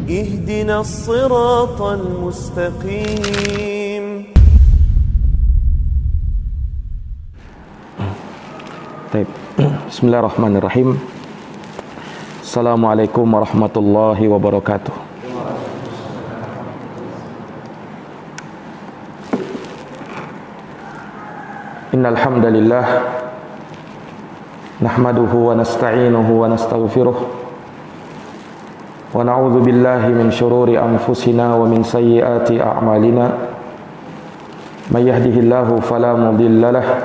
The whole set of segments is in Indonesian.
اهدنا الصراط المستقيم. طيب. Bismillahirrahmanirrahim. Assalamualaikum warahmatullahi wabarakatuh. Innal hamdalillah nahmaduhu wa nasta'inuhu wa nastaghfiruh wa na'udzu billahi min shururi anfusina wa min sayyiati a'malina. May yahdihillahu fala mudilla lahu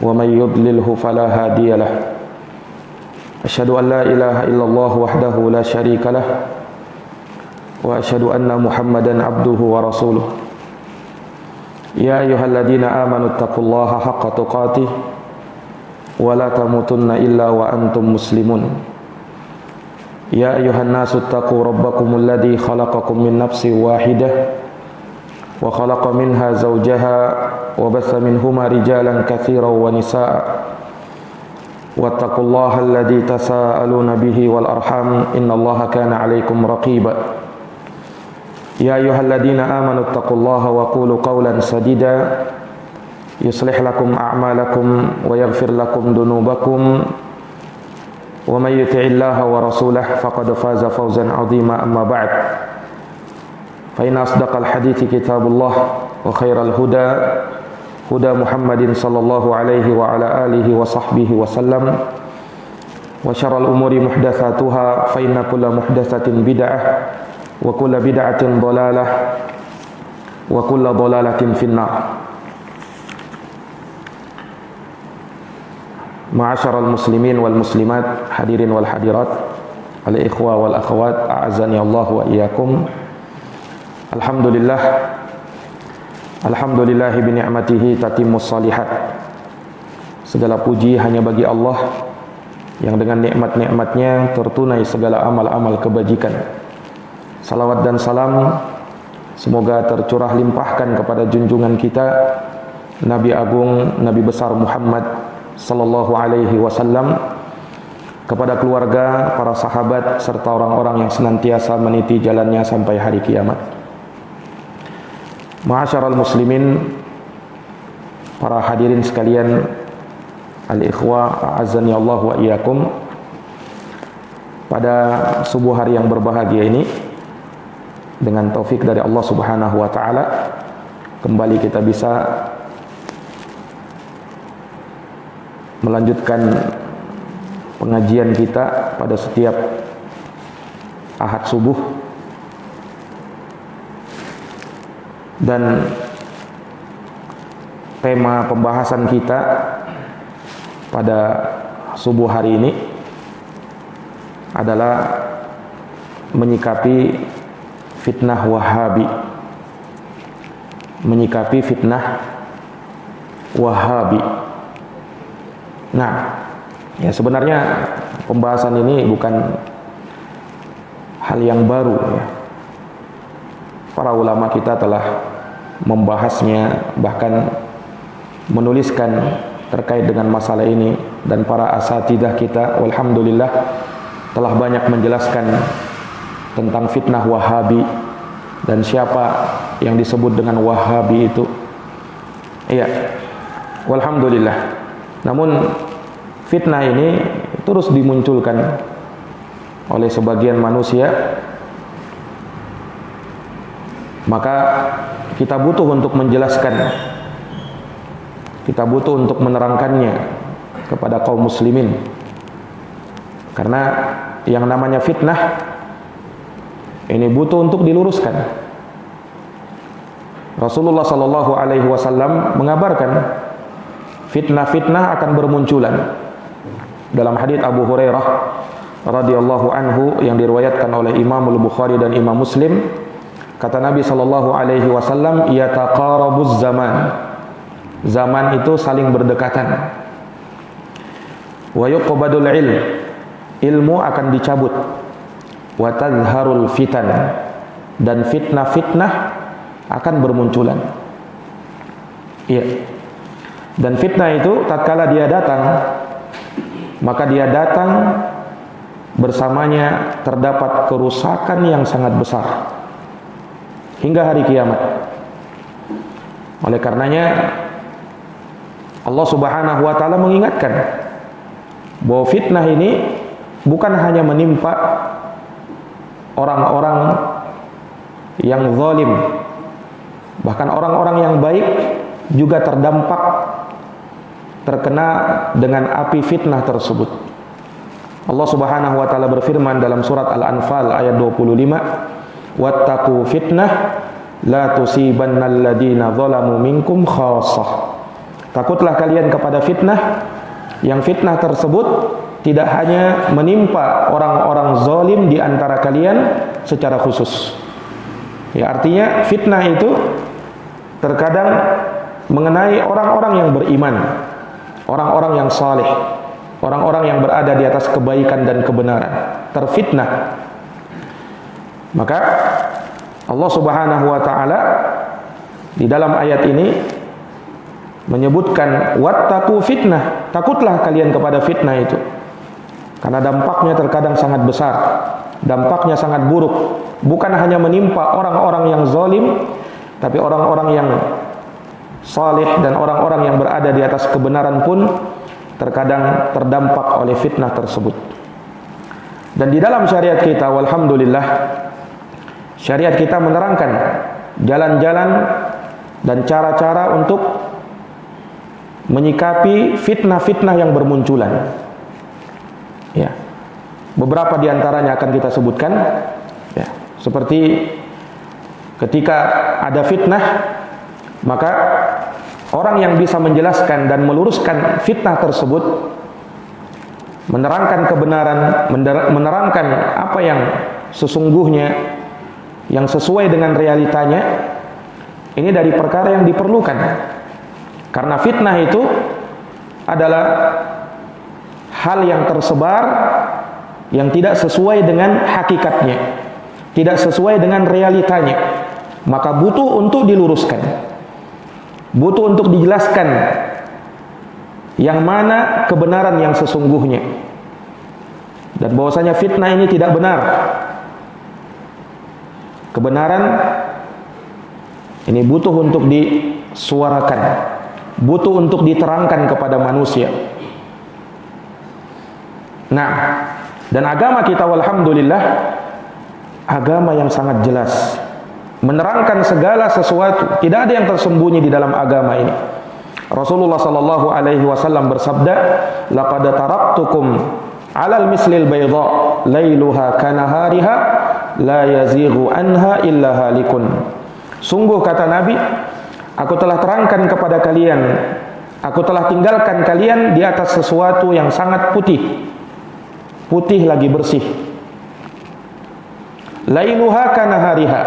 wa may yudlilhu fala hadiya lahu. Asyhadu an la ilaha illallah wahdahu la syarika lah wa asyhadu anna Muhammadan abduhu wa rasuluh. Ya ayyuhalladzina amanu taqullaha haqqa tuqatih wa la tamutunna illa wa antum muslimun. Ya ayyuhan nasu taqu rabbakumul ladzi khalaqakum min nafsin wahidah wa khalaqa minha zawjaha wa batha minhuma rijalan katsiran wa nisaa. Wattaqullaha alladzi tasaaluna bihi wal arham innallaha kana 'alaikum raqiba. Ya ayyuhalladzina amanu taqullaha wa qulu qawlan sadida yuslih lakum a'malakum wa yaghfir lakum dunubakum wa may yuti'illaha wa rasulahu faqad faza fawzan 'azima. Amma ba'd. Fa inna asdaqal hadithi kitabullah wa khairal huda huda Muhammadin sallallahu alaihi wa ala alihi wa sahbihi wa sallam wa syarrul umuri muhdatsatuha fa inna kulla muhdatsatin bid'ah wa kulla bid'atin dhalalah wa kulla dhalalatin finnar. Ma'asyaral muslimin wal muslimat, hadirin wal hadirat, al ikhwa wal akhwat, a'azzani Allah wa iyyakum. Alhamdulillah, alhamdulillahi bi ni'matihi tatimmus shalihat. Segala puji hanya bagi Allah yang dengan nikmat-nikmatnya tertunai segala amal-amal kebajikan. Salawat dan salam semoga tercurah limpahkan kepada junjungan kita Nabi Agung, Nabi besar Muhammad sallallahu alaihi wasallam, kepada keluarga, para sahabat serta orang-orang yang senantiasa meniti jalannya sampai hari kiamat. Ma'asyaral muslimin, para hadirin sekalian, al-ikhwa a'azzani Allah wa iyyakum. Pada subuh hari yang berbahagia ini, dengan taufik dari Allah Subhanahu wa taala, kembali kita bisa melanjutkan pengajian kita pada setiap Ahad subuh. Dan tema pembahasan kita pada subuh hari ini adalah menyikapi fitnah Wahabi. Menyikapi fitnah Wahabi. Nah, ya sebenarnya pembahasan ini bukan hal yang baru ya. Para ulama kita telah membahasnya, bahkan menuliskan terkait dengan masalah ini, dan para asatidzah kita walhamdulillah telah banyak menjelaskan tentang fitnah Wahabi dan siapa yang disebut dengan Wahabi itu. Iya, walhamdulillah. Namun fitnah ini terus dimunculkan oleh sebagian manusia. Maka kita butuh untuk menjelaskan, kita butuh untuk menerangkannya kepada kaum muslimin. Karena yang namanya fitnah ini butuh untuk diluruskan. Rasulullah sallallahu alaihi wasallam mengabarkan fitnah-fitnah akan bermunculan. Dalam hadits Abu Hurairah radhiyallahu anhu yang diriwayatkan oleh Imam Al-Bukhari dan Imam Muslim, kata Nabi sallallahu alaihi wasallam, yataqarabuz zaman. Zaman itu saling berdekatan. Wa yuqbadul ilm. Ilmu akan dicabut. Wa tadhharul fitan. Dan fitnah-fitnah akan bermunculan. Iya. Dan fitnah itu tatkala dia datang, maka dia datang bersamanya terdapat kerusakan yang sangat besar hingga hari kiamat. Oleh karenanya Allah Subhanahu wa taala mengingatkan bahwa fitnah ini bukan hanya menimpa orang-orang yang zalim, bahkan orang-orang yang baik juga terdampak terkena dengan api fitnah tersebut. Allah Subhanahu wa taala berfirman dalam surat Al-Anfal ayat 25, "Wattaqu fitnah la tusibannal ladzina zalamu minkum khassah." Takutlah kalian kepada fitnah, yang fitnah tersebut tidak hanya menimpa orang-orang zalim di antara kalian secara khusus. Ya, artinya fitnah itu terkadang mengenai orang-orang yang beriman, orang-orang yang saleh, orang-orang yang berada di atas kebaikan dan kebenaran, terfitnah. Maka Allah Subhanahu wa taala di dalam ayat ini menyebutkan wattaqu fitnah, takutlah kalian kepada fitnah itu. Karena dampaknya terkadang sangat besar, dampaknya sangat buruk, bukan hanya menimpa orang-orang yang zalim, tapi orang-orang yang saleh dan orang-orang yang berada di atas kebenaran pun terkadang terdampak oleh fitnah tersebut. Dan di dalam syariat kita, walhamdulillah, syariat kita menerangkan jalan-jalan dan cara-cara untuk menyikapi fitnah-fitnah yang bermunculan. Ya, beberapa di antaranya akan kita sebutkan. Ya, seperti ketika ada fitnah, maka orang yang bisa menjelaskan dan meluruskan fitnah tersebut, menerangkan kebenaran, menerangkan apa yang sesungguhnya, yang sesuai dengan realitanya, ini dari perkara yang diperlukan. Karena fitnah itu adalah hal yang tersebar yang tidak sesuai dengan hakikatnya, tidak sesuai dengan realitanya, maka butuh untuk diluruskan, butuh untuk dijelaskan yang mana kebenaran yang sesungguhnya, dan bahwasanya fitnah ini tidak benar. Kebenaran ini butuh untuk disuarakan, butuh untuk diterangkan kepada manusia. Nah, dan agama kita walhamdulillah agama yang sangat jelas, menerangkan segala sesuatu, tidak ada yang tersembunyi di dalam agama ini. Rasulullah sallallahu alaihi wasallam bersabda, "Laqad taraktukum 'alal mislil bayda, lailuha kanahariha, la yazighu anha illa halikun." Sungguh kata Nabi, aku telah terangkan kepada kalian, aku telah tinggalkan kalian di atas sesuatu yang sangat putih, putih lagi bersih. Lailuha kanahariha,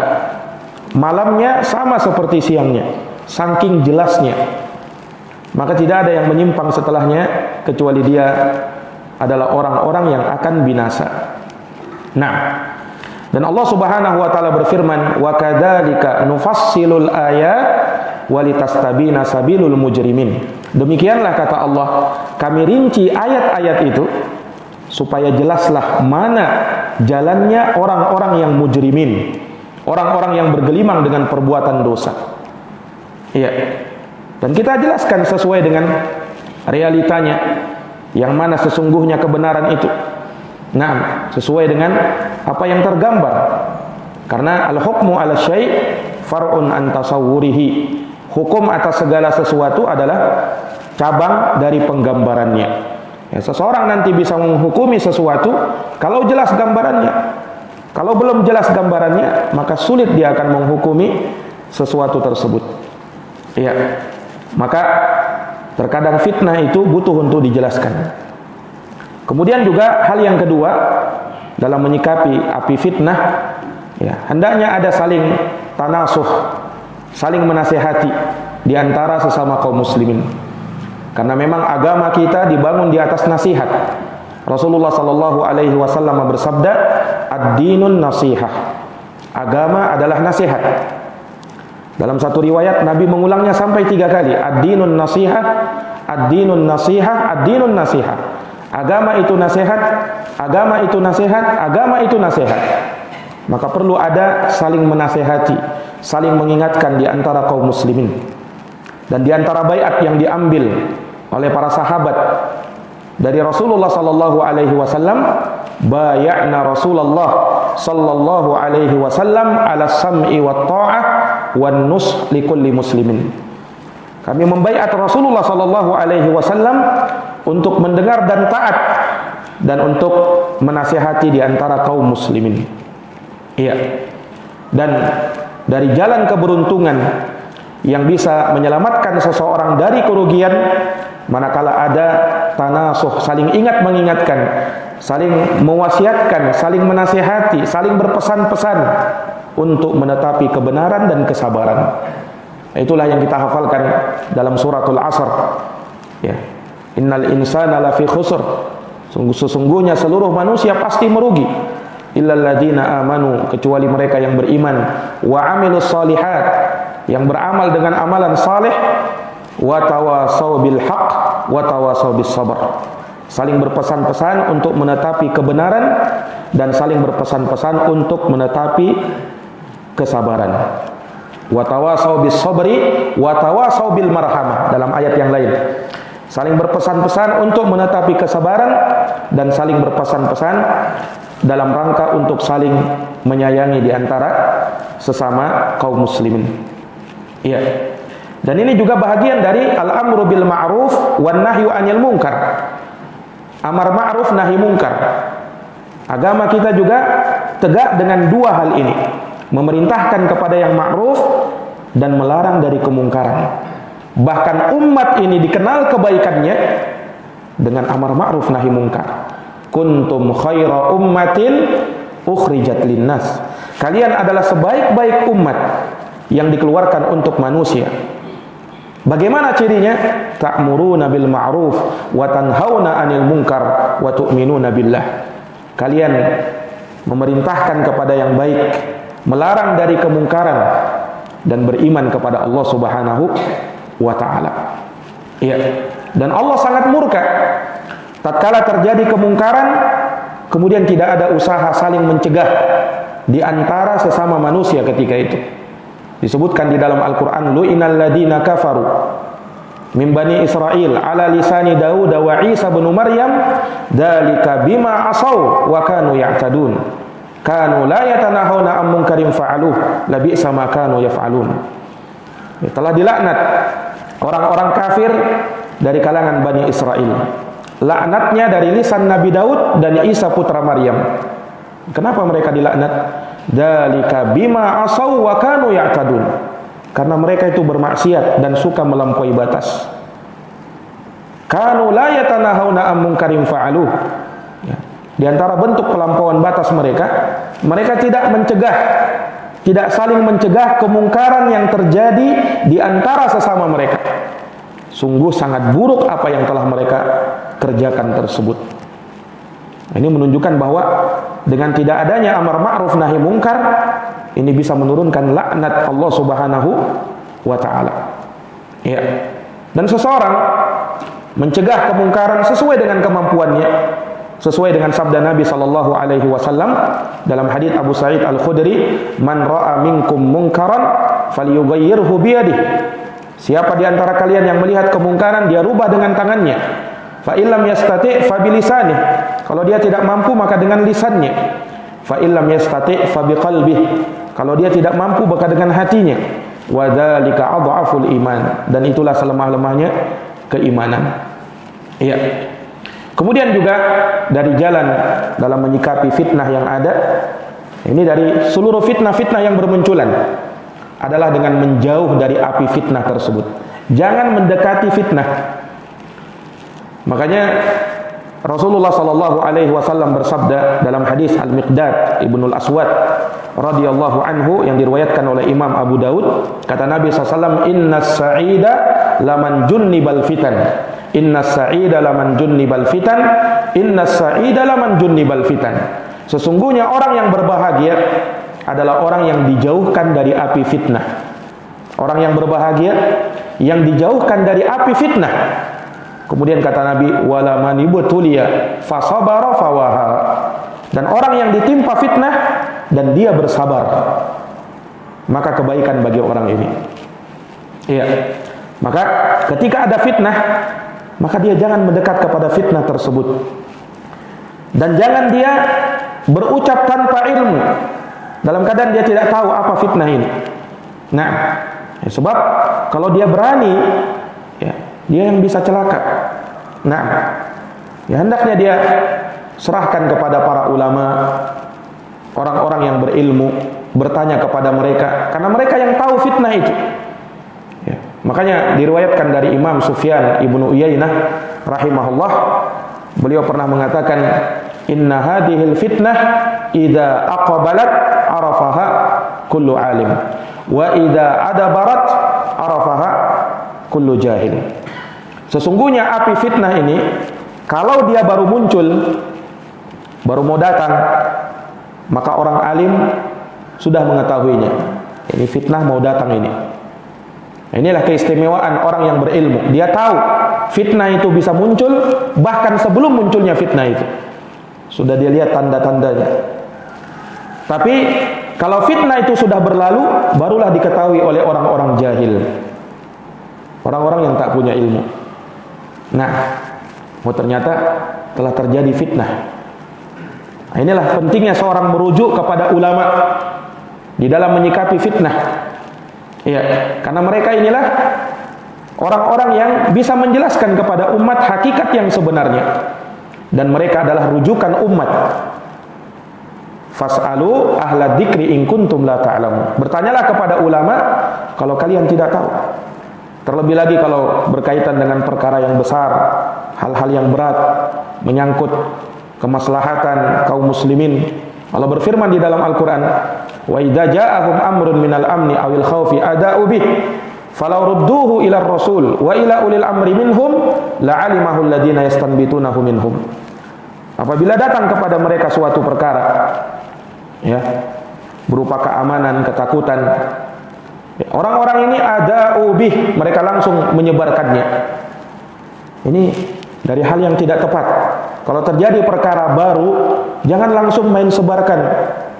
malamnya sama seperti siangnya, saking jelasnya. Maka tidak ada yang menyimpang setelahnya kecuali dia adalah orang-orang yang akan binasa. Nah, dan Allah Subhanahu wa taala berfirman, "Wa kadzalika nufassilul ayat walitastabina sabilul mujrimin." Demikianlah kata Allah, kami rinci ayat-ayat itu supaya jelaslah mana jalannya orang-orang yang mujrimin, orang-orang yang bergelimang dengan perbuatan dosa. Iya. Dan kita jelaskan sesuai dengan realitanya, yang mana sesungguhnya kebenaran itu. Nah, sesuai dengan apa yang tergambar. Karena al-hukmu 'ala syai' far'un an tasawwurihi. Hukum atas segala sesuatu adalah cabang dari penggambarannya. Ya, seseorang nanti bisa menghukumi sesuatu kalau jelas gambarannya. Kalau belum jelas gambarannya, maka sulit dia akan menghukumi sesuatu tersebut. Iya. Maka terkadang fitnah itu butuh untuk dijelaskan. Kemudian juga hal yang kedua dalam menyikapi api fitnah, ya, hendaknya ada saling tanasuh, saling menasihati di antara sesama kaum muslimin. Karena memang agama kita dibangun di atas nasihat. Rasulullah sallallahu alaihi wasallam bersabda, "Ad-dinun nasihah." Agama adalah nasihat. Dalam satu riwayat Nabi mengulangnya sampai 3 kali. Ad-dinun nasihah, ad-dinun nasihah, ad-dinun nasihah. Agama itu nasihat, agama itu nasihat, maka perlu ada saling menasehati, saling mengingatkan di antara kaum muslimin. Dan di antara baiat yang diambil oleh para sahabat dari Rasulullah sallallahu alaihi wasallam, bay'na Rasulullah sallallahu alaihi wasallam ala sam'i wat ta'ah wan nus likulli muslimin. Kami membaiat Rasulullah sallallahu alaihi wasallam untuk mendengar dan taat dan untuk menasihati di antara kaum muslimin. Iya. Dan dari jalan keberuntungan yang bisa menyelamatkan seseorang dari kerugian, manakala ada tanasuh, saling ingat mengingatkan, saling mewasiatkan, saling menasihati, saling berpesan-pesan untuk menetapi kebenaran dan kesabaran. Itulah yang kita hafalkan dalam suratul Asr. Ya. Innal insana lafi khusr. Sesungguhnya seluruh manusia pasti merugi. Illal ladzina amanu, kecuali mereka yang beriman, wa amilus solihat, yang beramal dengan amalan saleh, wa tawasau bil haq wa tawasau bis sabr. Saling berpesan-pesan untuk menetapi kebenaran dan saling berpesan-pesan untuk menetapi kesabaran. Wa tawasau bis sabri wa tawasau bil marhamah, dalam ayat yang lain. Saling berpesan-pesan untuk menetapi kesabaran dan saling berpesan-pesan dalam rangka untuk saling menyayangi di antara sesama kaum muslimin. Iya. Dan ini juga bahagian dari al-amru bil ma'ruf wan nahyu 'anil munkar. Amar ma'ruf nahi munkar. Agama kita juga tegak dengan dua hal ini. Memerintahkan kepada yang ma'ruf dan melarang dari kemungkaran. Bahkan umat ini dikenal kebaikannya dengan amar ma'ruf nahi munkar. Kuntum khaira ummatin ukhrijat linnas. Kalian adalah sebaik-baik umat yang dikeluarkan untuk manusia. Bagaimana cirinya? Ta'muruna bil ma'ruf wa tanhauna 'anil munkar wa tu'minuna billah. Kalian memerintahkan kepada yang baik, melarang dari kemungkaran dan beriman kepada Allah Subhanahu wa taala. Iya. Dan Allah sangat murka tatkala terjadi kemungkaran kemudian tidak ada usaha saling mencegah di antara sesama manusia ketika itu. Disebutkan di dalam Al-Qur'an, lu'inal ladina kafaru min bani Israil ala lisani Daud wa Isa bin Maryam dzalika bima asaw wa kanu ya'tadun kanu la yatanahuna am munkarin fa'aluh labi'sa ma kanu yaf'alun. Telah dilaknat orang-orang kafir dari kalangan Bani Israel. Laknatnya dari lisan Nabi Daud dan Isa putra Maryam. Kenapa mereka dilaknat? Dzalika bima asaw wa kanu ya'tadun. Karena mereka itu bermaksiat dan suka melampaui batas. Kanu la yatanahuna am munkarin fa'aluh. Ya. Di antara bentuk pelampauan batas mereka tidak mencegah, tidak saling mencegah kemungkaran yang terjadi di antara sesama mereka. Sungguh sangat buruk apa yang telah mereka kerjakan tersebut. Ini menunjukkan bahwa dengan tidak adanya amar ma'ruf nahi munkar, ini bisa menurunkan laknat Allah Subhanahu wa taala. Ya. Dan seseorang mencegah kemungkaran sesuai dengan kemampuannya, sesuai dengan sabda Nabi sallallahu alaihi wasallam dalam hadis Abu Sa'id Al-Khudri, "Man ra'a minkum munkaran falyughayyirhu biyadihi." Siapa di antara kalian yang melihat kemungkaran, dia rubah dengan tangannya. Fa illam yastati' fa bilisanihi. Kalau dia tidak mampu maka dengan lisannya. Fa illam yastati' fa biqalbihi. Kalau dia tidak mampu maka dengan hatinya. Wa dzalika adhaful iman. Dan itulah selemah-lemahnya keimanan. Iya. Kemudian juga dari jalan dalam menyikapi fitnah yang ada, ini dari seluruh fitnah-fitnah yang bermunculan, adalah dengan menjauh dari api fitnah tersebut. Jangan mendekati fitnah. Makanya Rasulullah sallallahu alaihi wasallam bersabda dalam hadis Al-Miqdad Ibnul Aswad radhiyallahu anhu yang diriwayatkan oleh Imam Abu Daud, kata Nabi SAW, "Innas sa'ida laman junnibal fitan." Innas sa'ida laman junnibal fitan. Innas sa'ida laman junnibal fitan. Sesungguhnya orang yang berbahagia adalah orang yang dijauhkan dari api fitnah. Orang yang berbahagia yang dijauhkan dari api fitnah. Kemudian kata Nabi, wala man ibtuliya fasabara fawaha. Dan orang yang ditimpa fitnah dan dia bersabar, maka kebaikan bagi orang ini. Iya. Maka ketika ada fitnah, maka dia jangan mendekat kepada fitnah tersebut. Dan jangan dia berucap tanpa ilmu, dalam keadaan dia tidak tahu apa fitnah ini. Nah, sebab kalau dia berani, ya, dia yang bisa celaka. Nah, ya hendaknya dia serahkan kepada para ulama, orang-orang yang berilmu, bertanya kepada mereka, karena mereka yang tahu fitnah itu. Ya, makanya diriwayatkan dari Imam Sufyan ibnu Uyainah rahimahullah, beliau pernah mengatakan, inna hadhil fitnah idza aqbalat arafaha kullu alim wa idza adabarat arafaha kullu jahil. Sesungguhnya api fitnah ini kalau dia baru muncul, baru mau datang, maka orang alim sudah mengetahuinya. Ini fitnah mau datang ini. Inilah keistimewaan orang yang berilmu. Dia tahu fitnah itu bisa muncul bahkan sebelum munculnya fitnah itu. Sudah dia lihat tanda-tandanya. Tapi kalau fitnah itu sudah berlalu, barulah diketahui oleh orang-orang jahil, orang-orang yang tak punya ilmu. Nah, ternyata telah terjadi fitnah. Nah, inilah pentingnya seorang merujuk kepada ulama di dalam menyikapi fitnah. Ya, karena mereka inilah orang-orang yang bisa menjelaskan kepada umat hakikat yang sebenarnya, dan mereka adalah rujukan umat. Fas'alu ahla dzikri in kuntum la ta'lamun. Bertanyalah kepada ulama kalau kalian tidak tahu. Terlebih lagi kalau berkaitan dengan perkara yang besar, hal-hal yang berat, menyangkut kemaslahatan kaum muslimin. Allah berfirman di dalam Al-Quran, wa idza ja'ahum amrun minal amni awil khawfi ada'u bih falau rudduhu ila rasul wa ila ulil amri minhum la'alimahu alladhina yastanbitunahu minhum. Apabila datang kepada mereka suatu perkara, ya, berupa keamanan, ketakutan, orang-orang ini ada ubih, mereka langsung menyebarkannya. Ini dari hal yang tidak tepat. Kalau terjadi perkara baru, jangan langsung main sebarkan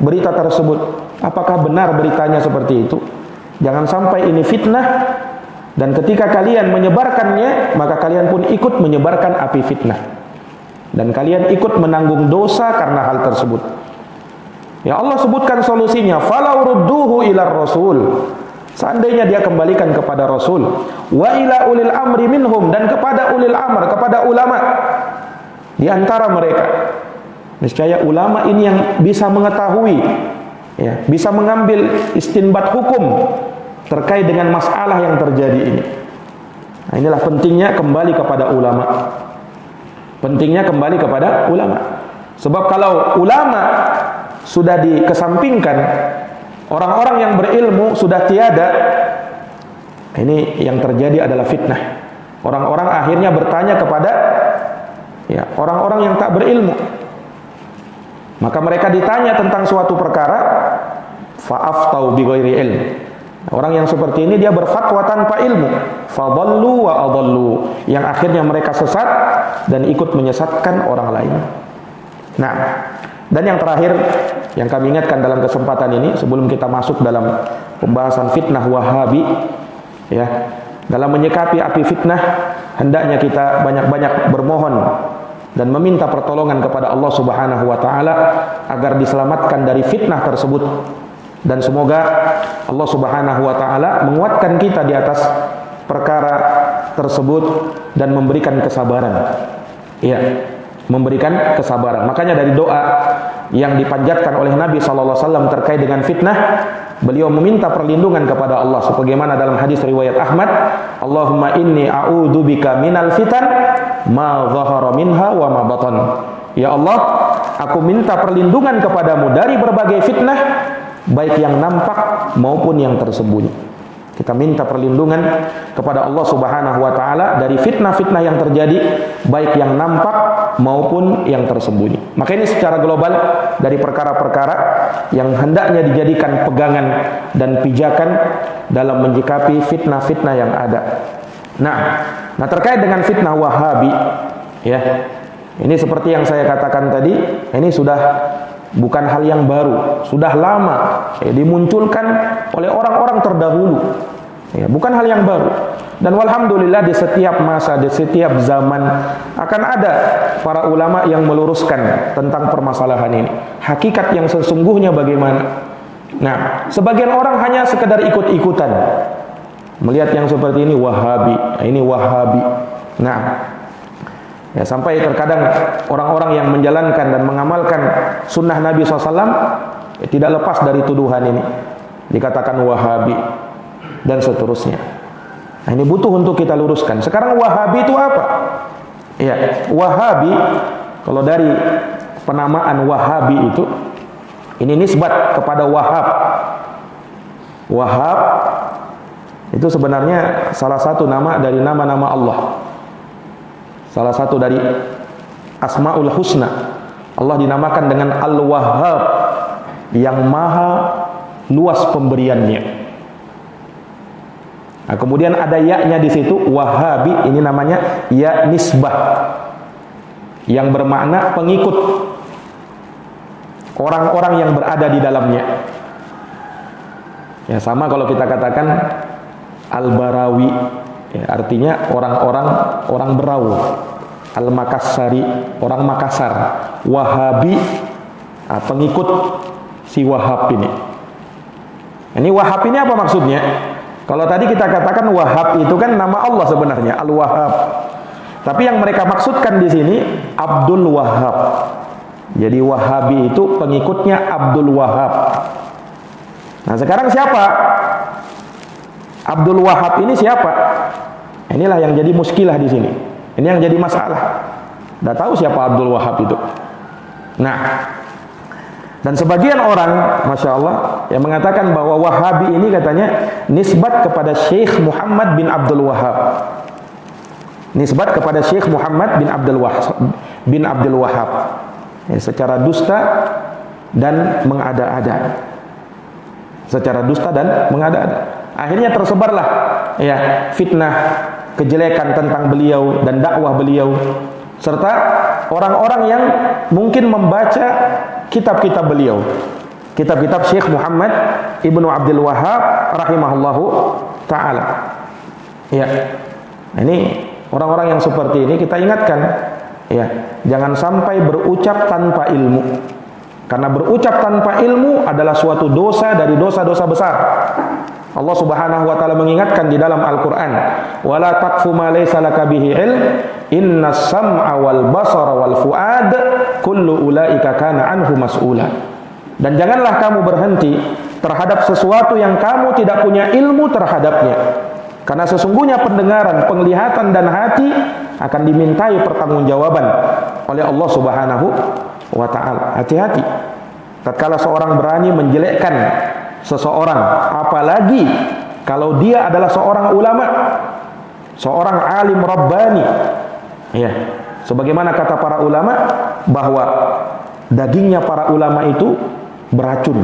berita tersebut. Apakah benar beritanya seperti itu? Jangan sampai ini fitnah, dan ketika kalian menyebarkannya, maka kalian pun ikut menyebarkan api fitnah, dan kalian ikut menanggung dosa karena hal tersebut. Ya, Allah sebutkan solusinya, falau rudduhu ilar rasul. Seandainya dia kembalikan kepada Rasul, wa ila ulil amri minhum, dan kepada ulil amr, kepada ulama di antara mereka. Niscaya ulama ini yang bisa mengetahui, ya, bisa mengambil istinbat hukum terkait dengan masalah yang terjadi ini. Nah, inilah pentingnya kembali kepada ulama. Pentingnya kembali kepada ulama. Sebab kalau ulama sudah dikesampingkan, orang-orang yang berilmu sudah tiada, ini yang terjadi adalah fitnah. Orang-orang akhirnya bertanya kepada, ya, orang-orang yang tak berilmu. Maka mereka ditanya tentang suatu perkara, fa'aftau bighairi ilm. Orang yang seperti ini dia berfatwa tanpa ilmu, fadallu wa adallu, yang akhirnya mereka sesat dan ikut menyesatkan orang lain. Nah, dan yang terakhir yang kami ingatkan dalam kesempatan ini sebelum kita masuk dalam pembahasan fitnah Wahabi, ya, dalam menyikapi api fitnah hendaknya kita banyak-banyak bermohon dan meminta pertolongan kepada Allah Subhanahu wa taala agar diselamatkan dari fitnah tersebut, dan semoga Allah Subhanahu wa taala menguatkan kita di atas perkara tersebut dan memberikan kesabaran. Ya, memberikan kesabaran. Makanya dari doa yang dipanjatkan oleh Nabi SAW terkait dengan fitnah, beliau meminta perlindungan kepada Allah sebagaimana dalam hadis riwayat Ahmad, Allahumma inni a'udzubika minal fitan ma dhahara minha wa ma batan. Ya Allah, aku minta perlindungan kepadamu dari berbagai fitnah, baik yang nampak maupun yang tersembunyi. Kita minta perlindungan kepada Allah Subhanahu wa taala dari fitnah-fitnah yang terjadi, baik yang nampak maupun yang tersembunyi. Maka ini secara global dari perkara-perkara yang hendaknya dijadikan pegangan dan pijakan dalam menyikapi fitnah-fitnah yang ada. Nah, Nah, terkait dengan fitnah Wahabi, ya, ini seperti yang saya katakan tadi, ini sudah bukan hal yang baru, sudah lama dimunculkan oleh orang-orang terdahulu, ya, bukan hal yang baru. Dan walhamdulillah di setiap masa, di setiap zaman akan ada para ulama yang meluruskan tentang permasalahan ini, hakikat yang sesungguhnya bagaimana. Nah, sebagian orang hanya sekedar ikut-ikutan, melihat yang seperti ini Wahabi, ini Wahabi. Nah, ya, sampai terkadang orang-orang yang menjalankan dan mengamalkan sunnah Nabi SAW tidak lepas dari tuduhan ini, dikatakan Wahabi dan seterusnya. Nah, ini butuh untuk kita luruskan. Sekarang Wahabi itu apa? Ya, Wahabi, kalau dari penamaan Wahabi itu, ini nisbat kepada Wahab. Wahab itu sebenarnya salah satu nama dari nama-nama Allah. Salah satu dari Asmaul Husna. Allah dinamakan dengan Al-Wahhab, yang maha luas pemberiannya. Nah, kemudian ada ya-nya di situ, Wahabi, ini namanya ya nisbah, yang bermakna pengikut, orang-orang yang berada di dalamnya. Ya, sama kalau kita katakan Al-Barawi, ya, artinya orang berau. Al-Makassari, orang Makassar. Wahabi, pengikut si Wahab ini. Ini Wahab ini apa maksudnya? Kalau tadi kita katakan Wahab itu kan nama Allah sebenarnya, Al-Wahhab. Tapi yang mereka maksudkan di sini Abdul Wahhab. Jadi Wahabi itu pengikutnya Abdul Wahhab. Nah, sekarang siapa Abdul Wahhab ini, siapa? Inilah yang jadi muskilah di sini. Ini yang jadi masalah. Udah tahu siapa Abdul Wahhab itu? Nah, dan sebagian orang, Masya Allah, yang mengatakan bahwa Wahabi ini katanya nisbat kepada Syekh Muhammad bin Abdul Wahhab. Nisbat kepada Syekh Muhammad bin Abdul Wahhab. Ya, secara dusta dan mengada-ada. Secara dusta dan mengada-ada. Akhirnya tersebarlah ya fitnah, kejelekan tentang beliau dan dakwah beliau, serta orang-orang yang mungkin membaca kitab-kitab beliau, kitab-kitab Syekh Muhammad Ibnu Abdul Wahhab rahimahullahu ta'ala. Ya, ini orang-orang yang seperti ini kita ingatkan, ya, jangan sampai berucap tanpa ilmu, karena berucap tanpa ilmu adalah suatu dosa dari dosa-dosa besar. Allah Subhanahu wa taala mengingatkan di dalam Al-Qur'an, "Wala taqfu ma laysa laka bihi ilm, innas sam'a wal basara wal fuad, kullu ulaika kana anhu mas'ula." Dan janganlah kamu berhenti terhadap sesuatu yang kamu tidak punya ilmu terhadapnya. Karena sesungguhnya pendengaran, penglihatan dan hati akan dimintai pertanggungjawaban oleh Allah Subhanahu wa taala. Hati-hati tatkala seorang berani menjelekkan seseorang, apalagi kalau dia adalah seorang ulama, seorang alim rabbani. Ya, sebagaimana kata para ulama bahwa dagingnya para ulama itu beracun.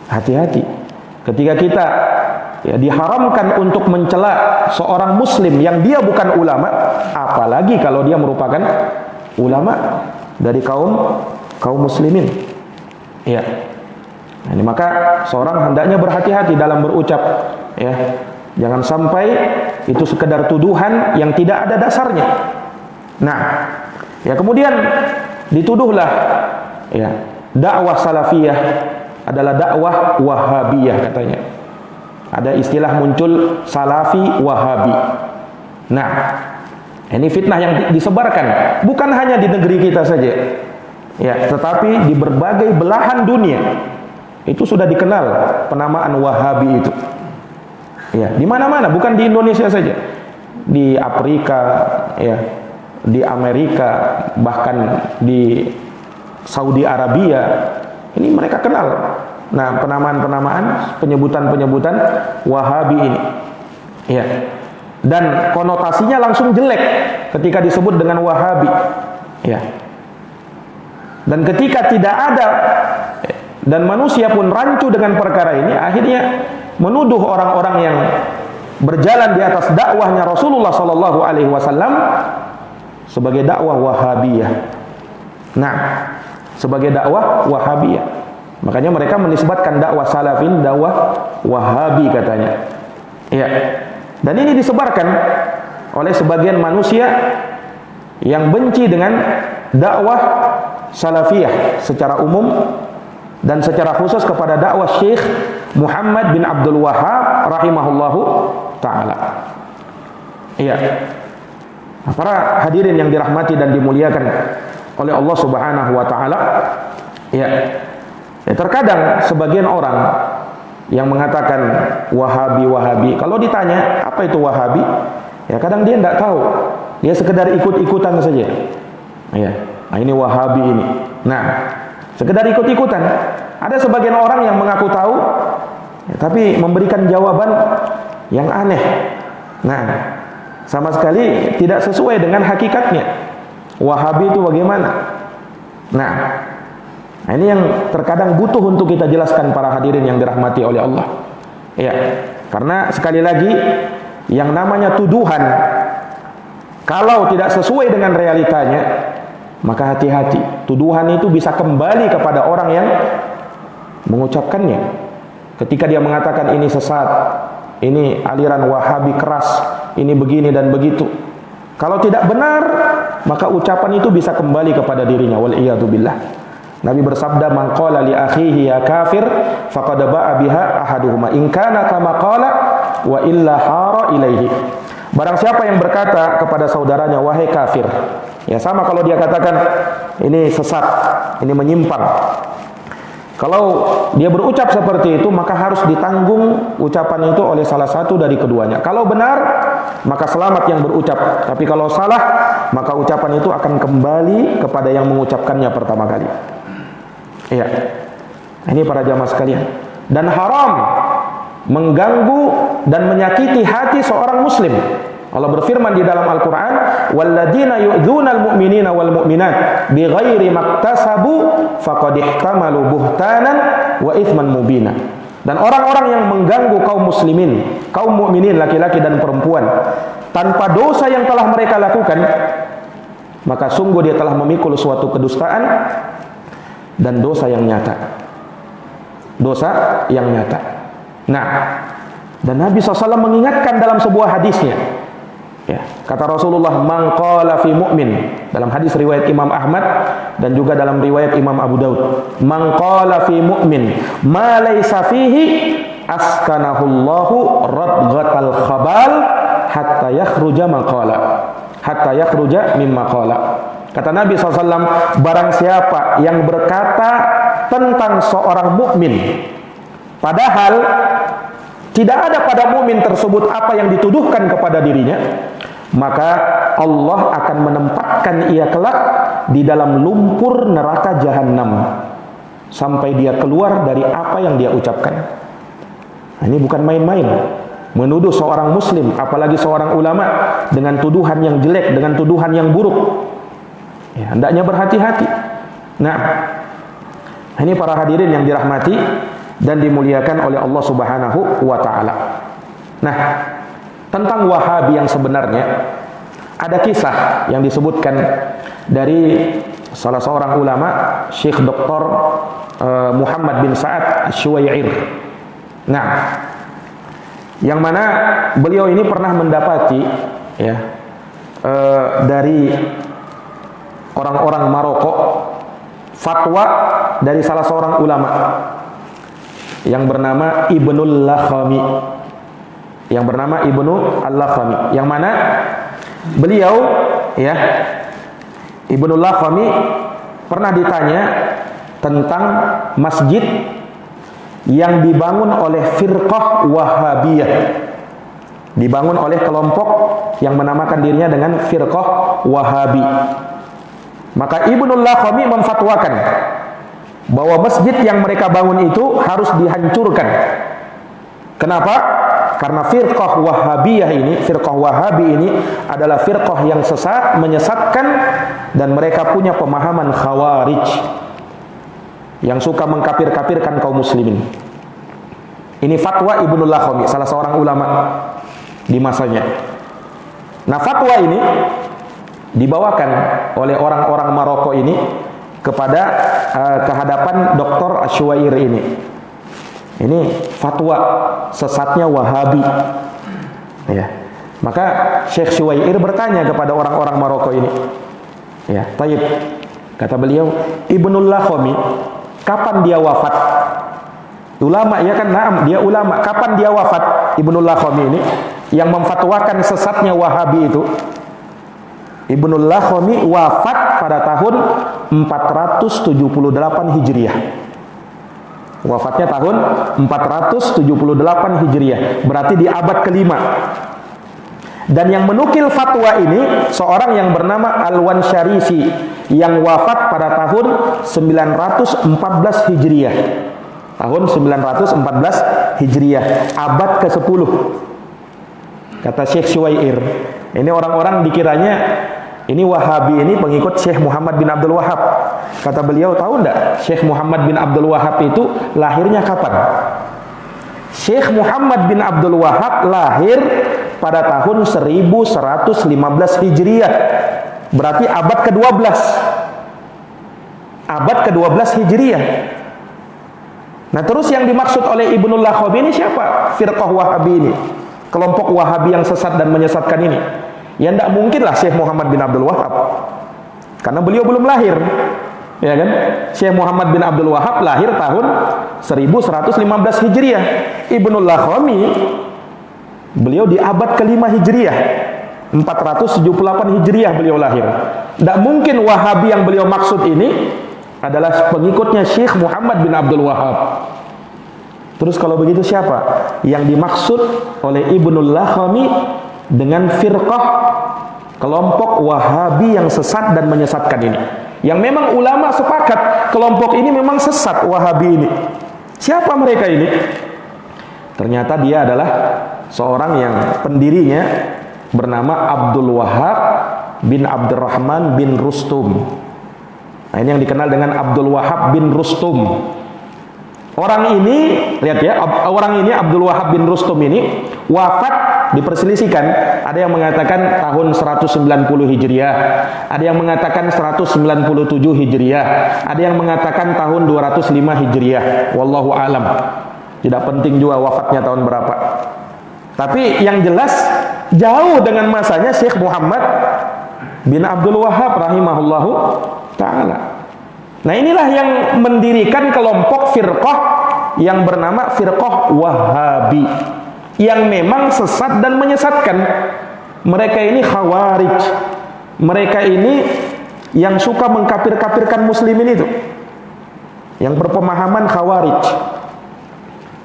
Hati-hati ketika kita diharamkan untuk mencela seorang muslim yang dia bukan ulama, apalagi kalau dia merupakan ulama dari kaum muslimin. Ya. Nah, ini maka seorang hendaknya berhati-hati dalam berucap, ya. Jangan sampai itu sekedar tuduhan yang tidak ada dasarnya. Nah, ya, kemudian dituduhlah, ya, dakwah salafiyah adalah dakwah wahabiyah katanya. Ada istilah muncul salafi wahabi. Nah, ini fitnah yang disebarkan bukan hanya di negeri kita saja, ya, tetapi di berbagai belahan dunia. Itu sudah dikenal penamaan Wahabi itu. Ya, di mana-mana, bukan di Indonesia saja. Di Afrika, ya, di Amerika, bahkan di Saudi Arabia. Ini mereka kenal. Nah, penamaan-penamaan, penyebutan-penyebutan Wahabi ini. Ya. Dan konotasinya langsung jelek ketika disebut dengan Wahabi. Ya. Dan ketika tidak ada dan manusia pun rancu dengan perkara ini, akhirnya menuduh orang-orang yang berjalan di atas dakwahnya Rasulullah sallallahu alaihi wasallam sebagai dakwah Wahabiyah. Nah, sebagai dakwah Wahabiyah. Makanya mereka menisbatkan dakwah salafin dakwah Wahabi katanya. Ya. Dan ini disebarkan oleh sebagian manusia yang benci dengan dakwah salafiyah secara umum dan secara khusus kepada dakwah Syekh Muhammad bin Abdul Wahhab rahimahullahu ta'ala. Iya. Para hadirin yang dirahmati dan dimuliakan oleh Allah Subhanahu wa taala, ya. Terkadang sebagian orang yang mengatakan Wahabi, kalau ditanya apa itu Wahabi, ya kadang dia tidak tahu. Dia sekedar ikut-ikutan saja. Ya. Nah, ini Wahabi ini. Nah, sekedar ikut-ikutan. Ada sebagian orang yang mengaku tahu, ya, tapi memberikan jawaban yang aneh. Nah, sama sekali tidak sesuai dengan hakikatnya. Wahabi itu bagaimana? Nah, ini yang terkadang butuh untuk kita jelaskan para hadirin yang dirahmati oleh Allah. Ya, karena sekali lagi yang namanya tuduhan kalau tidak sesuai dengan realitanya, maka hati-hati. Tuduhan itu bisa kembali kepada orang yang mengucapkannya. Ketika dia mengatakan ini sesat, ini aliran Wahabi keras, ini begini dan begitu. Kalau tidak benar, maka ucapan itu bisa kembali kepada dirinya. Wal iyadu billah. Nabi bersabda, "Man qala li akhihi ya kafir, faqad ba'a biha ahaduhuma in kana kama qala wa illa hara ilaihi." Barang siapa yang berkata kepada saudaranya, "Wahai kafir." Ya sama kalau dia katakan ini sesat, ini menyimpang. Kalau dia berucap seperti itu, maka harus ditanggung ucapan itu oleh salah satu dari keduanya. Kalau benar, maka selamat yang berucap. Tapi kalau salah, maka ucapan itu akan kembali kepada yang mengucapkannya pertama kali. Iya. Ini para jamaah sekalian. Dan haram mengganggu dan menyakiti hati seorang muslim. Allah berfirman di dalam Al-Quran, "Walladzina yu'dzunal mu'minina wal mu'minat bighairi maktasabu faqad ihtamalu buhtanan wa itsman mubina." Dan orang-orang yang mengganggu kaum muslimin, kaum mukminin laki-laki dan perempuan tanpa dosa yang telah mereka lakukan, maka sungguh dia telah memikul suatu kedustaan dan dosa yang nyata. Dosa yang nyata. Nah, dan Nabi SAW mengingatkan dalam sebuah hadisnya. Ya, kata Rasulullah, "Man qala fi mu'min," dalam hadis riwayat Imam Ahmad dan juga dalam riwayat Imam Abu Daud, "Man qala fi mu'min ma laysa fihi askanahullahu radghatal khabal hatta yakhruja maqala hatta yakhruja mimma qala." Kata Nabi SAW, barang siapa yang berkata tentang seorang mukmin padahal tidak ada pada mukmin tersebut apa yang dituduhkan kepada dirinya, maka Allah akan menempatkan ia kelak di dalam lumpur neraka jahanam sampai dia keluar dari apa yang dia ucapkan. Nah, ini bukan main-main. Menuduh seorang muslim, apalagi seorang ulama, dengan tuduhan yang jelek, dengan tuduhan yang buruk. Ya, hendaknya berhati-hati. Nah, ini para hadirin yang dirahmati dan dimuliakan oleh Allah Subhanahu wa taala. Nah, tentang Wahabi yang sebenarnya ada kisah yang disebutkan dari salah seorang ulama, Syekh Dr. Muhammad bin Sa'ad Asy-Syuwai'ir. Nah, yang mana beliau ini pernah mendapati ya dari orang-orang Maroko fatwa dari salah seorang ulama yang bernama Ibnul Lakhami, yang mana beliau ya Ibnul Lakhami pernah ditanya tentang masjid yang dibangun oleh firqah Wahabiyah, dibangun oleh kelompok yang menamakan dirinya dengan firqah Wahabi. Maka Ibnul Lakhami memfatwakan bahwa masjid yang mereka bangun itu harus dihancurkan. Kenapa? Karena firqah Wahabiyah ini, firqah Wahabi ini adalah firqah yang sesat, menyesatkan, dan mereka punya pemahaman Khawarij yang suka mengkafir-kafirkan kaum muslimin. Ini fatwa Ibnul Lakhami, salah seorang ulama. di masanya. Nah, fatwa ini dibawakan oleh orang-orang Maroko ini kepada kehadapan Dr. Asywair ini. Ini fatwa sesatnya Wahabi. Ya. Maka Syekh Syuwair bertanya kepada orang-orang Maroko ini. Ya, taib. Kata beliau, Ibnul Lakhami, kapan dia wafat? Ulama ya kan? Naam, dia ulama. Kapan dia wafat? Ibnul Lakhami ini yang memfatwakan sesatnya Wahabi itu. Ibnul Lakhami wafat pada tahun 478 Hijriah. Wafatnya tahun 478 Hijriah. Berarti di abad kelima. Dan yang menukil fatwa ini seorang yang bernama Al-Wansyarisi yang wafat pada tahun 914 Hijriah. Tahun 914 Hijriah, abad ke-10. Kata Syekh Syuwair, ini orang-orang dikiranya ini Wahabi ini pengikut Syekh Muhammad bin Abdul Wahab. Kata beliau, tahu enggak Syekh Muhammad bin Abdul Wahab itu lahirnya kapan? Syekh Muhammad bin Abdul Wahab lahir pada tahun 1115 Hijriah. Berarti abad ke-12. Abad ke-12 Hijriah. Nah, terus yang dimaksud oleh Ibnul Lakhami ini siapa? Firqah Wahabi ini. Kelompok Wahabi yang sesat dan menyesatkan ini. Ya tidak mungkinlah Syekh Muhammad bin Abdul Wahab. Karena beliau belum lahir. Ya kan? Syekh Muhammad bin Abdul Wahab lahir tahun 1115 Hijriah. Ibnul Lakhami beliau di abad ke-5 Hijriah. 478 Hijriah beliau lahir. Tidak mungkin Wahabi yang beliau maksud ini adalah pengikutnya Syekh Muhammad bin Abdul Wahab. Terus kalau begitu siapa yang dimaksud oleh Ibnul Lakhami dengan firqah kelompok Wahabi yang sesat dan menyesatkan ini? Yang memang ulama sepakat kelompok ini memang sesat, Wahabi ini. Siapa mereka ini? Ternyata dia adalah seorang yang pendirinya bernama Abdul Wahab bin Abdurrahman bin Rustum. Nah, ini yang dikenal dengan Abdul Wahab bin Rustum. Orang ini, lihat ya, orang ini Abdul Wahab bin Rustum ini wafat diperselisihkan. Ada yang mengatakan tahun 190 Hijriah, ada yang mengatakan 197 Hijriah, ada yang mengatakan tahun 205 Hijriah. Wallahu alam. Tidak penting juga wafatnya tahun berapa. Tapi yang jelas jauh dengan masanya Syekh Muhammad bin Abdul Wahab rahimahullahu ta'ala. Nah, inilah yang mendirikan kelompok firqah yang bernama firqah Wahabi, yang memang sesat dan menyesatkan. Mereka ini khawarij. Mereka ini yang suka mengkafir-kafirkan muslimin itu, yang berpemahaman khawarij.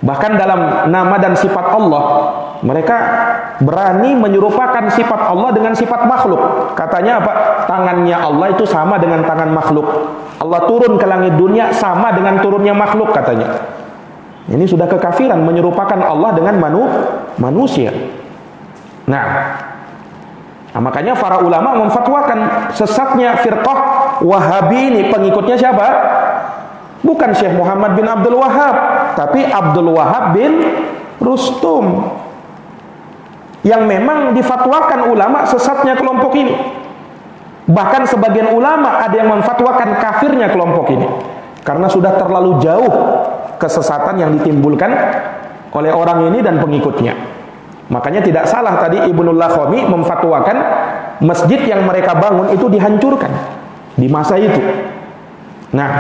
Bahkan dalam nama dan sifat Allah, mereka berani menyerupakan sifat Allah dengan sifat makhluk. Katanya apa? Tangannya Allah itu sama dengan tangan makhluk. Allah turun ke langit dunia sama dengan turunnya makhluk, katanya. Ini sudah kekafiran, menyerupakan Allah dengan manusia. Nah, makanya para ulama memfatwakan sesatnya firqah Wahabi ini. Pengikutnya siapa? Bukan Syekh Muhammad bin Abdul Wahab, tapi Abdul Wahab bin Rustum, yang memang difatwakan ulama sesatnya kelompok ini. Bahkan sebagian ulama ada yang memfatwakan kafirnya kelompok ini, karena sudah terlalu jauh kesesatan yang ditimbulkan oleh orang ini dan pengikutnya. Makanya tidak salah tadi Ibnul Lakhami memfatwakan masjid yang mereka bangun itu dihancurkan di masa itu. Nah,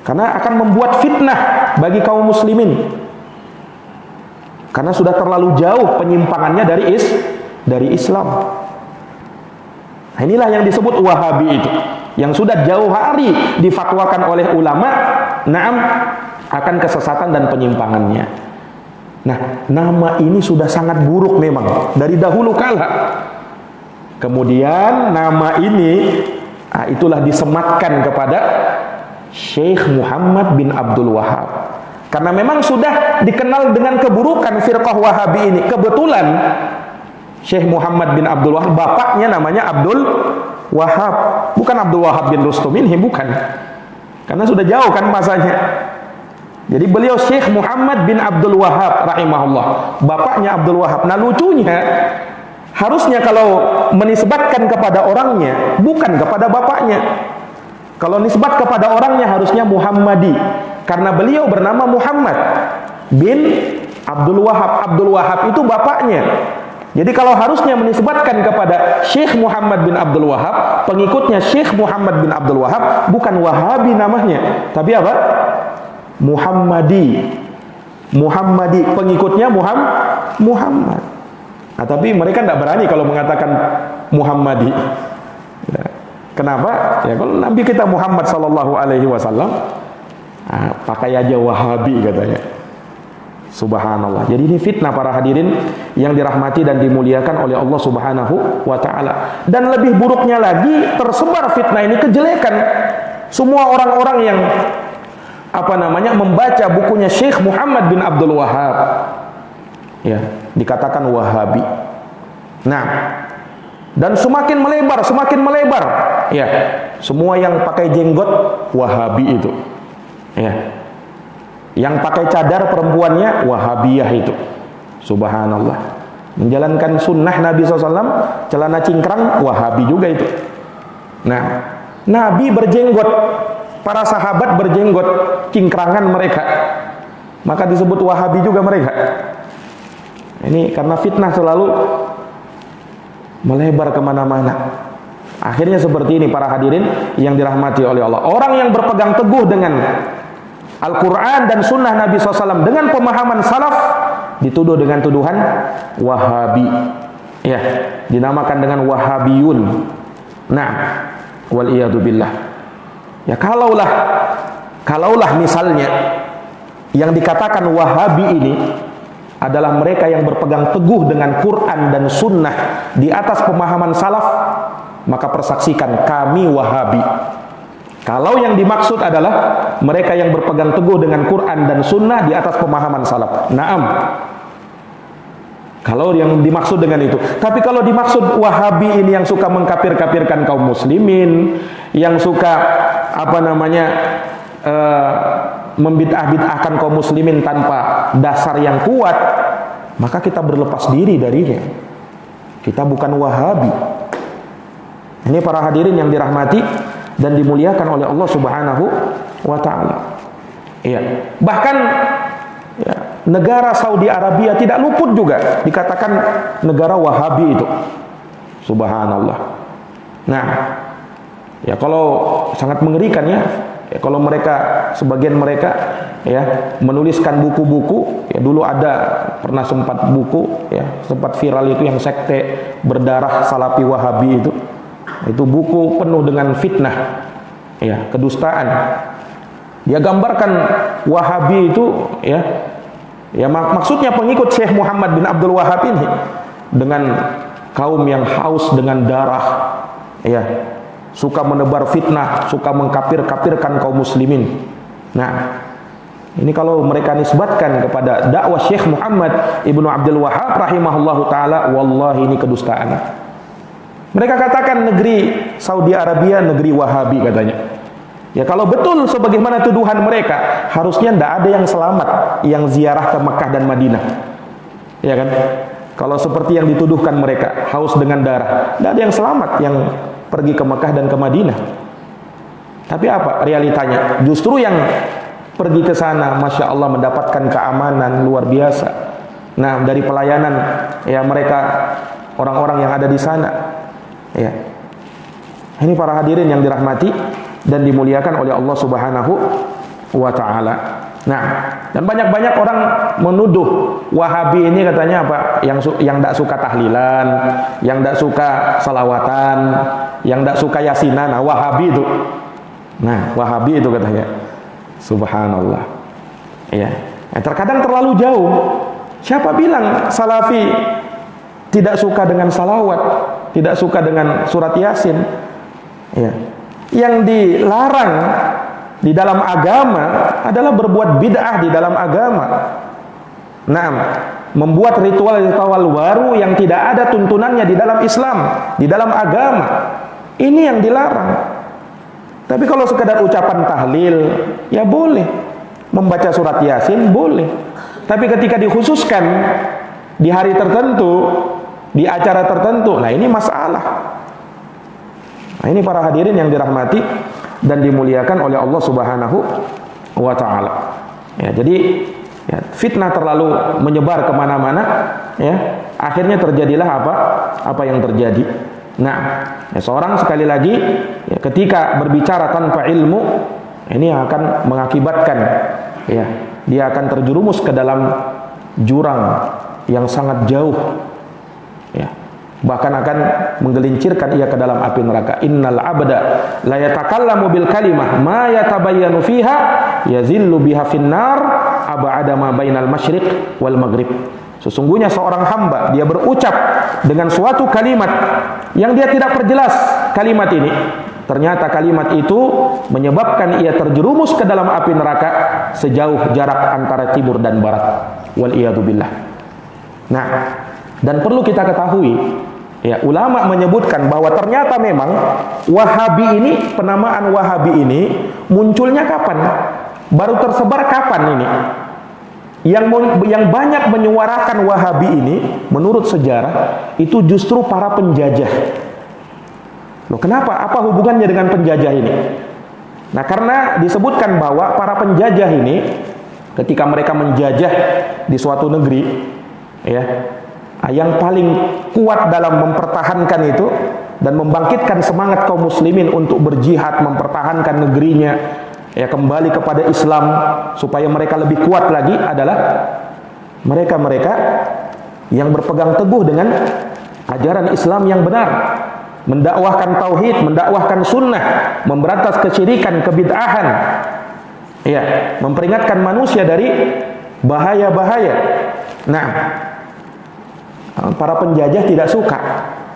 karena akan membuat fitnah bagi kaum muslimin, karena sudah terlalu jauh penyimpangannya dari Islam. Nah, inilah yang disebut Wahabi itu, yang sudah jauh hari difatwakan oleh ulama, naam, akan kesesatan dan penyimpangannya. Nah, nama ini sudah sangat buruk memang dari dahulu kala. Kemudian nama ini itulah disematkan kepada Syekh Muhammad bin Abdul Wahab. Karena memang sudah dikenal dengan keburukan firqah Wahabi ini. Kebetulan Syekh Muhammad bin Abdul Wahab, bapaknya namanya Abdul Wahab, bukan Abdul Wahab bin Rustum ini, bukan. Karena sudah jauh kan masanya. Jadi beliau Syekh Muhammad bin Abdul Wahab rahimahullah, bapaknya Abdul Wahab. Nah lucunya, harusnya kalau menisbatkan kepada orangnya, bukan kepada bapaknya. Kalau nisbat kepada orangnya harusnya Muhammadi, karena beliau bernama Muhammad bin Abdul Wahab. Abdul Wahab itu bapaknya. Jadi kalau harusnya menisbatkan kepada Syekh Muhammad bin Abdul Wahab, pengikutnya Syekh Muhammad bin Abdul Wahab, bukan Wahabi namanya, tapi apa? Muhammadi. Muhammadi, pengikutnya Muhammad. Nah, tapi mereka tidak berani kalau mengatakan Muhammadi. Nah, kenapa? Ya kalau Nabi kita Muhammad sallallahu alaihi wasallam, pakai aja Wahabi katanya. Subhanallah. Jadi ini fitnah para hadirin yang dirahmati dan dimuliakan oleh Allah Subhanahu wa taala. Dan lebih buruknya lagi, tersebar fitnah ini kejelekan. Semua orang-orang yang membaca bukunya Syekh Muhammad bin Abdul Wahab, ya, dikatakan Wahabi. Nah, dan semakin melebar, ya, semua yang pakai jenggot Wahabi itu, ya, yang pakai cadar perempuannya Wahabiyah itu. Subhanallah. Menjalankan sunnah Nabi SAW, celana cingkrang Wahabi juga itu. Nah, Nabi berjenggot, para sahabat berjenggot, cingkrangan mereka, maka disebut Wahabi juga mereka. Ini karena fitnah selalu melebar kemana-mana. Akhirnya seperti ini para hadirin yang dirahmati oleh Allah. Orang yang berpegang teguh dengan Al-Quran dan Sunnah Nabi SAW dengan pemahaman salaf dituduh dengan tuduhan Wahabi, ya, dinamakan dengan Wahabiyun. Nah, wal iyadu billah. Ya kalaulah misalnya yang dikatakan Wahabi ini adalah mereka yang berpegang teguh dengan Quran dan Sunnah di atas pemahaman salaf, maka persaksikan kami Wahabi. Kalau yang dimaksud adalah mereka yang berpegang teguh dengan Quran dan Sunnah di atas pemahaman salaf, naam. Kalau yang dimaksud dengan itu. Tapi kalau dimaksud Wahabi ini yang suka mengkafir-kafirkan kaum muslimin, yang suka membid'ah-bid'ahkan kaum muslimin tanpa dasar yang kuat, maka kita berlepas diri darinya. Kita bukan Wahabi. Ini para hadirin yang dirahmati dan dimuliakan oleh Allah Subhanahu wa taala. Iya. Bahkan ya, negara Saudi Arabia tidak luput juga dikatakan negara Wahabi itu. Subhanallah. Nah, ya kalau sangat mengerikan ya, kalau mereka, sebagian mereka ya menuliskan buku-buku, ya dulu pernah sempat buku ya, sempat viral itu yang sekte berdarah Salafi Wahabi itu buku penuh dengan fitnah, ya, kedustaan. Dia gambarkan Wahabi itu ya maksudnya pengikut Syekh Muhammad bin Abdul Wahab ini dengan kaum yang haus dengan darah, ya, suka menebar fitnah, suka mengkafir-kafirkan kaum muslimin. Nah, ini kalau mereka nisbatkan kepada dakwah Syekh Muhammad ibnu Abdul Wahab rahimahullahu taala, wallahi ini kedustaan. Mereka katakan negeri Saudi Arabia negeri Wahabi katanya. Ya kalau betul sebagaimana tuduhan mereka, harusnya tidak ada yang selamat yang ziarah ke Mekah dan Madinah. Ya kan? Kalau seperti yang dituduhkan mereka, haus dengan darah, tidak ada yang selamat yang pergi ke Mekah dan ke Madinah. Tapi apa realitanya? Justru yang pergi ke sana, Masya Allah, mendapatkan keamanan luar biasa. Nah, dari pelayanan ya mereka, orang-orang yang ada di sana. Ya. Ini para hadirin yang dirahmati dan dimuliakan oleh Allah Subhanahu wa taala. Nah, dan banyak-banyak orang menuduh Wahabi ini katanya apa? Yang tidak suka tahlilan, yang tidak suka salawatan, yang tidak suka yasinan. Nah, Wahabi itu. Nah, Wahabi itu katanya. Subhanallah. Ya. Terkadang terlalu jauh. Siapa bilang Salafi tidak suka dengan salawat, tidak suka dengan surat Yasin? Ya. Yang dilarang di dalam agama adalah berbuat bid'ah di dalam agama. Nah, membuat ritual-ritual baru yang tidak ada tuntunannya di dalam Islam, di dalam agama. Ini yang dilarang. Tapi kalau sekedar ucapan tahlil, ya boleh. membaca surat Yasin boleh. Tapi ketika dikhususkan di hari tertentu, di acara tertentu, nah ini masalah. Nah ini para hadirin yang dirahmati dan dimuliakan oleh Allah Subhanahu wa ta'ala. Ya, jadi ya, fitnah terlalu menyebar kemana-mana, ya, akhirnya terjadilah apa yang terjadi. Nah, ya, seorang sekali lagi ya, ketika berbicara tanpa ilmu, ini akan mengakibatkan ya, dia akan terjerumus ke dalam jurang yang sangat jauh, ya, bahkan akan menggelincirkan ia ke dalam api neraka. Innal abda la yatakallamu bil kalimah ma yatabayyanu fiha yazillu biha finnar ab'ada ma bainal masyriq wal maghrib. Sesungguhnya seorang hamba dia berucap dengan suatu kalimat yang dia tidak perjelas kalimat ini, ternyata kalimat itu menyebabkan ia terjerumus ke dalam api neraka sejauh jarak antara timur dan barat. Wal iyadu billah. Nah, dan perlu kita ketahui, ya, ulama menyebutkan bahwa ternyata memang Wahabi ini, penamaan Wahabi ini munculnya kapan? Baru tersebar kapan ini? Yang banyak menyuarakan Wahabi ini menurut sejarah itu justru para penjajah. Loh, kenapa? Apa hubungannya dengan penjajah ini? Nah, karena disebutkan bahwa para penjajah ini ketika mereka menjajah di suatu negeri, ya, yang paling kuat dalam mempertahankan itu dan membangkitkan semangat kaum muslimin untuk berjihad mempertahankan negerinya, ya, kembali kepada Islam supaya mereka lebih kuat lagi adalah mereka-mereka yang berpegang teguh dengan ajaran Islam yang benar, mendakwahkan tauhid, mendakwahkan sunnah, memberantas kesyirikan, kebid'ahan, ya, memperingatkan manusia dari bahaya-bahaya. Nah, para penjajah tidak suka.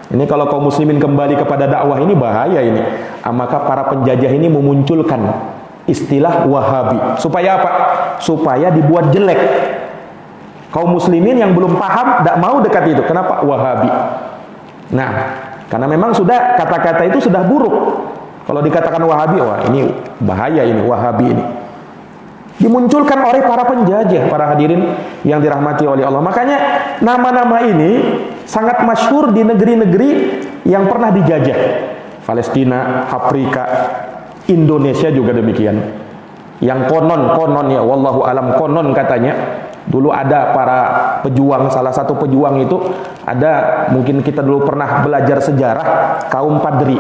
Ini kalau kaum muslimin kembali kepada dakwah ini bahaya ini. Maka para penjajah ini memunculkan istilah Wahabi. Supaya apa? Supaya dibuat jelek. Kaum muslimin yang belum paham tidak mau dekat itu. Kenapa? Wahabi. Nah, karena memang sudah kata-kata itu sudah buruk. Kalau dikatakan Wahabi, wah ini bahaya ini Wahabi ini. Dimunculkan oleh para penjajah, para hadirin yang dirahmati oleh Allah. Makanya nama-nama ini sangat masyhur di negeri-negeri yang pernah dijajah. Palestina, Afrika, Indonesia juga demikian. Yang konon ya, wallahu alam, konon katanya dulu ada para pejuang, salah satu pejuang itu ada, mungkin kita dulu pernah belajar sejarah, kaum Padri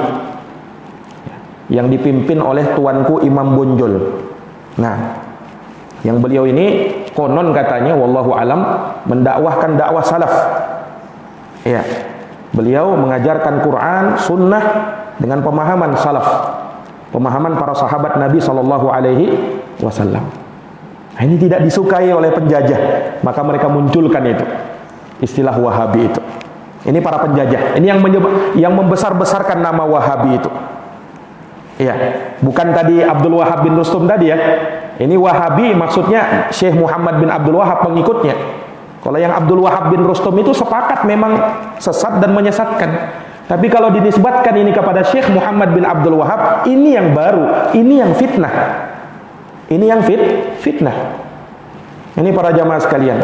yang dipimpin oleh tuanku Imam Bonjol. Nah, yang beliau ini konon katanya wallahu alam mendakwahkan dakwah salaf. Ya. Beliau mengajarkan Quran, sunnah dengan pemahaman salaf, pemahaman para sahabat Nabi sallallahu alaihi wasallam. Nah, ini tidak disukai oleh penjajah, maka mereka munculkan itu istilah Wahabi itu. Ini para penjajah. Ini yang membesar-besarkan nama Wahabi itu. Iya, bukan tadi Abdul Wahab bin Rustum tadi ya. Ini Wahabi maksudnya Syekh Muhammad bin Abdul Wahab pengikutnya. Kalau yang Abdul Wahab bin Rustum itu sepakat memang sesat dan menyesatkan. Tapi kalau dinisbatkan ini kepada Syekh Muhammad bin Abdul Wahab, ini yang baru, ini yang fitnah. Ini yang fitnah. Ini para jamaah sekalian.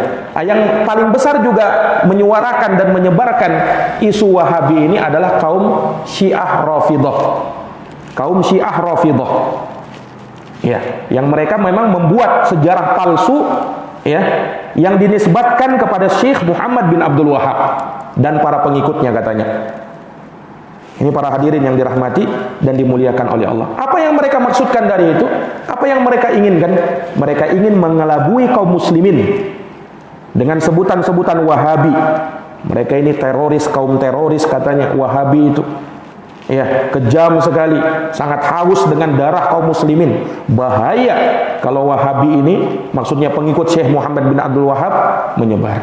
Yang paling besar juga menyuarakan dan menyebarkan isu Wahabi ini adalah kaum Syiah Rafidhah. Kaum Syiah Rafidhah. Ya, yang mereka memang membuat sejarah palsu, ya, yang dinisbatkan kepada Syekh Muhammad bin Abdul Wahab dan para pengikutnya katanya. Ini para hadirin yang dirahmati dan dimuliakan oleh Allah. Apa yang mereka maksudkan dari itu? Apa yang mereka inginkan? Mereka ingin mengelabui kaum muslimin dengan sebutan-sebutan Wahabi. Mereka ini teroris, kaum teroris katanya Wahabi itu. Ya, kejam sekali, sangat haus dengan darah kaum muslimin. Bahaya kalau Wahabi ini, maksudnya pengikut Syekh Muhammad bin Abdul Wahab, menyebar.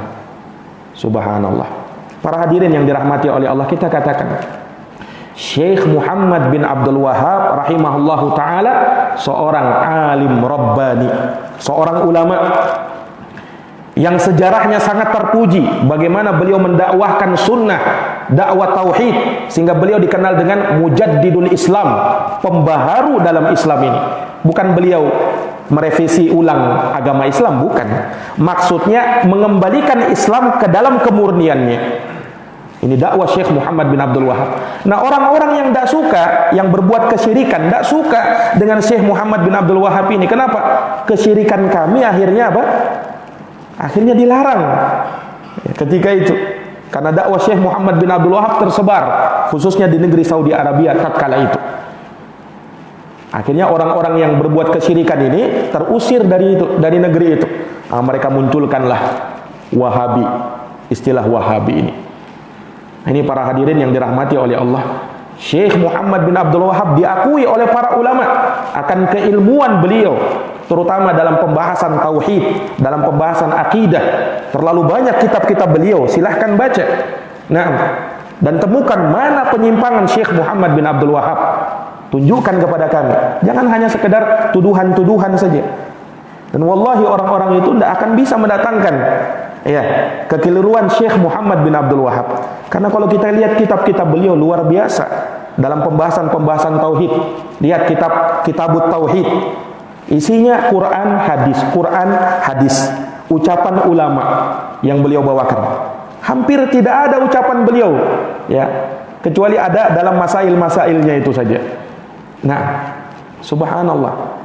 Subhanallah. Para hadirin yang dirahmati oleh Allah, kita katakan Syekh Muhammad bin Abdul Wahab rahimahullahu ta'ala seorang alim rabbani, seorang ulama yang sejarahnya sangat terpuji, bagaimana beliau mendakwahkan sunnah, dakwah tauhid, sehingga beliau dikenal dengan mujaddidul Islam, pembaharu dalam Islam ini. Bukan beliau merevisi ulang agama Islam, bukan. Maksudnya mengembalikan Islam ke dalam kemurniannya. Ini dakwah Syekh Muhammad bin Abdul Wahab. Nah, orang-orang yang tidak suka, yang berbuat kesyirikan, tidak suka dengan Syekh Muhammad bin Abdul Wahab ini. Kenapa? Kesyirikan kami akhirnya apa? Akhirnya dilarang ketika itu. Karena dakwah Syekh Muhammad bin Abdul Wahab tersebar, khususnya di negeri Saudi Arabia tatkala itu. Akhirnya orang-orang yang berbuat kesyirikan ini terusir dari negeri itu. Nah, mereka munculkanlah Wahabi, istilah Wahabi ini. Ini para hadirin yang dirahmati oleh Allah. Syekh Muhammad bin Abdul Wahab diakui oleh para ulama akan keilmuan beliau, terutama dalam pembahasan tauhid, dalam pembahasan akidah. Terlalu banyak kitab-kitab beliau, silahkan baca. Nah, dan temukan mana penyimpangan Syekh Muhammad bin Abdul Wahab. Tunjukkan kepada kami. Jangan hanya sekedar tuduhan-tuduhan saja. Dan wallahi orang-orang itu tidak akan bisa mendatangkan kekeliruan Syekh Muhammad bin Abdul Wahab. Karena kalau kita lihat kitab-kitab beliau luar biasa dalam pembahasan tauhid. Lihat Kitabut Tauhid. Isinya Quran hadis, ucapan ulama yang beliau bawakan. Hampir tidak ada ucapan beliau, kecuali ada dalam masail-masailnya itu saja. Nah, subhanallah.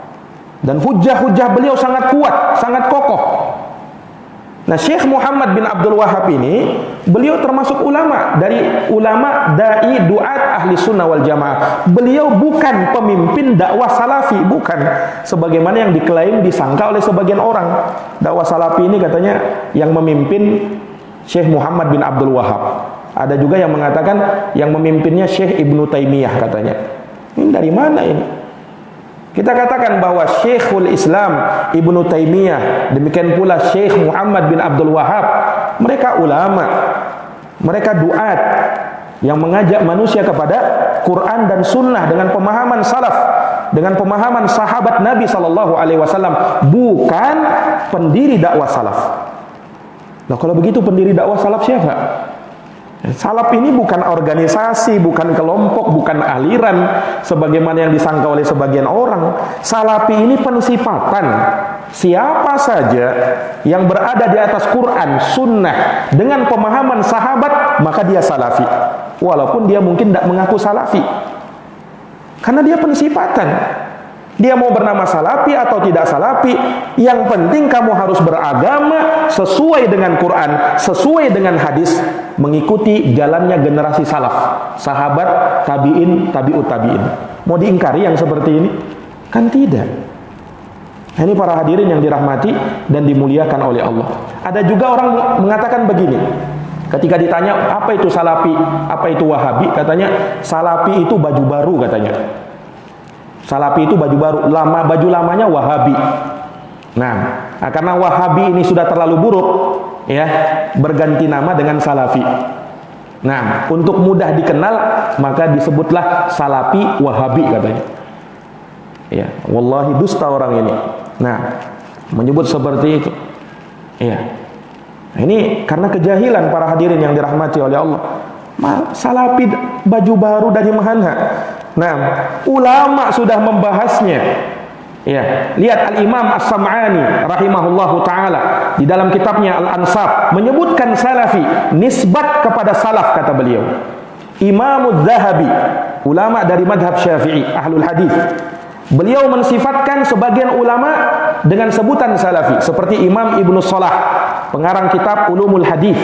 Dan hujah-hujah beliau sangat kuat, sangat kokoh. Nah, Syekh Muhammad bin Abdul Wahab ini, beliau termasuk ulama, dari ulama da'i duat ahli sunnah wal jamaah. Beliau bukan pemimpin dakwah salafi, bukan. Sebagaimana yang diklaim, disangka oleh sebagian orang. Dakwah salafi ini katanya yang memimpin Syekh Muhammad bin Abdul Wahab. Ada juga yang mengatakan yang memimpinnya Syekh Ibnu Taimiyah katanya. Ini dari mana ini? Kita katakan bahwa Syekhul Islam Ibnu Taimiyah, demikian pula Syekh Muhammad bin Abdul Wahab, mereka ulama, mereka duat yang mengajak manusia kepada Quran dan Sunnah dengan pemahaman salaf, dengan pemahaman sahabat Nabi SAW, bukan pendiri dakwah salaf. Nah, kalau begitu pendiri dakwah salaf siapa? Salaf ini bukan organisasi, bukan kelompok, bukan aliran sebagaimana yang disangka oleh sebagian orang. Salafi ini pensifatan. Siapa saja yang berada di atas Quran, Sunnah dengan pemahaman sahabat, maka dia salafi. Walaupun dia mungkin tidak mengaku salafi, karena dia pensifatan. Dia mau bernama salafi atau tidak salafi, yang penting kamu harus beragama sesuai dengan Quran, sesuai dengan hadis, mengikuti jalannya generasi salaf, sahabat, tabi'in, tabi'ut tabi'in. Mau diingkari yang seperti ini? Kan tidak. Ini para hadirin yang dirahmati dan dimuliakan oleh Allah. Ada juga orang mengatakan begini, ketika ditanya apa itu salafi, apa itu wahabi, katanya salafi itu baju baru katanya. Salafi itu baju baru, baju lamanya Wahabi. Nah, karena Wahabi ini sudah terlalu buruk, berganti nama dengan Salafi. Nah, untuk mudah dikenal, maka disebutlah Salafi Wahabi katanya. Wallahi dusta orang ini. Nah, menyebut seperti itu. Ini karena kejahilan para hadirin yang dirahmati oleh Allah. Salafi baju baru dari mana? Nah, ulama sudah membahasnya. Lihat Al-Imam As-Sam'ani rahimahullahu ta'ala di dalam kitabnya Al-Ansab menyebutkan salafi, nisbat kepada salaf, kata beliau. Imam Zahabi, ulama dari madhab Syafi'i, ahlul hadis, beliau mensifatkan sebagian ulama dengan sebutan salafi, seperti Imam Ibnu Salah, pengarang kitab Ulumul Hadis.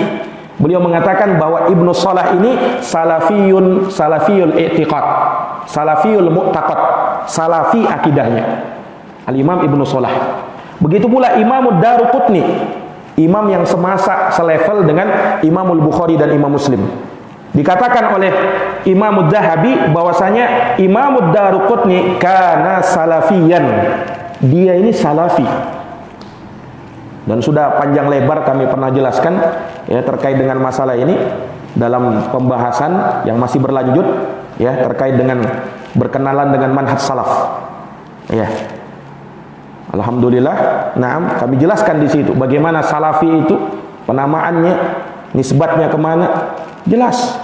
Beliau mengatakan bahwa Ibnu Salah ini salafiyul i'tiqad, salafiyul mu'taqad, salafi akidahnya. Al-Imam Ibnu Salah. Begitu pula Imam Daruqutni, imam yang semasa selevel dengan Imamul Bukhari dan Imam Muslim. Dikatakan oleh Imam Zahabi bahwasanya Imam Daruqutni kana salafiyan. Dia ini salafi. Dan sudah panjang lebar kami pernah jelaskan terkait dengan masalah ini dalam pembahasan yang masih berlanjut terkait dengan berkenalan dengan manhaj salaf. Alhamdulillah, kami jelaskan di situ bagaimana salafi itu penamaannya, nisbatnya kemana, jelas.